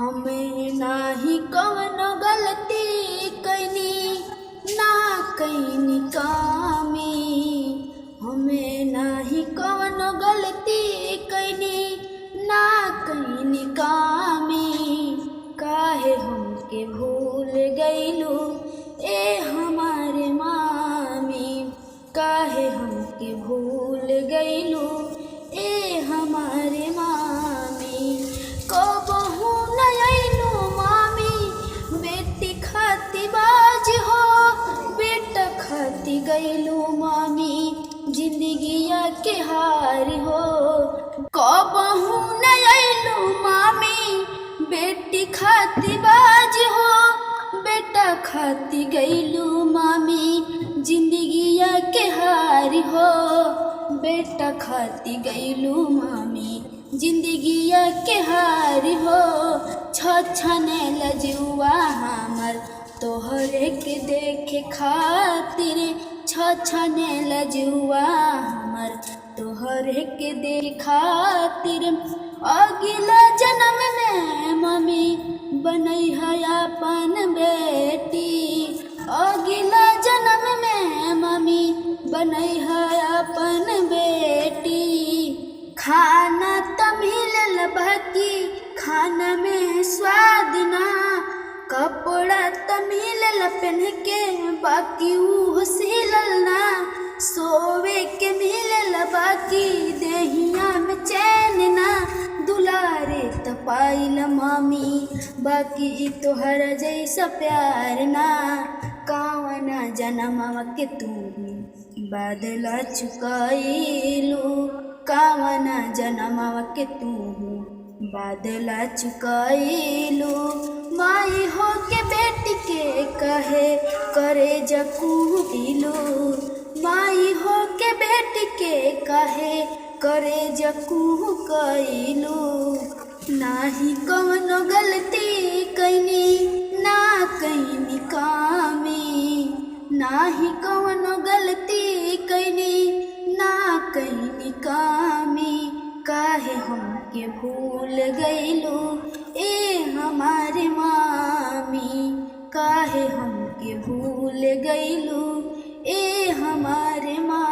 हमें नाही कवनो गलती कैनी ना कैनी कामी। हमें नाही कवनो गलती कैनी ना कैनी कामी। काहे हमके भूल गइलू ए हमारे मामी। काहे हमके भूल गइलू ए हमारे मामी। कबहू न अइलू मामी बेटी खाती बाज हो। बेटा खाती गइलू मामी जिंदगिया के हार हो। कबहू न अइलू मामी बेटी खाती बाज हो। बेटा खाती गइलू मामी जिंदगिया के हार हो। बेटा खाती गइलू मामी जिंदगिया के हार हो। छछने लजुआ हमर तोहरे के देखे खातिर। छछने लजुआ हमर तोहरे के देखे खातिर। अगिला जन्म में मम्मी बनई है अपन बेटी। अगिला जन्म में मम्मी बनई है अपन बेटी। खाना त मिलल बाकी खाना में स्वाद ना। कपड़ा त मिलल पहन के बाकी ऊ सिलल ना। सोवे के मिलल बाकी देहिया में चैन ना। दुलारे त पाइल मामी बाकी तोहर जैसा प्यार ना। कावना जनमवा के तू बादला चुकाइलू। कावना जनमवा के तू बादला चुकाइलू। माई हो के बेटी के कहे करे जकूदिलू। माई हो के बेटी के कहे करे जकू कइलू। नाही कवनो गलती कैनी ना कैनी कामी। नाही कवनो गलती कैनी ना कैनी कामी। काहे हमके भूल गइलू ए हमारे मामी। काहे हमके भूल गइलू ए हमारे मामी।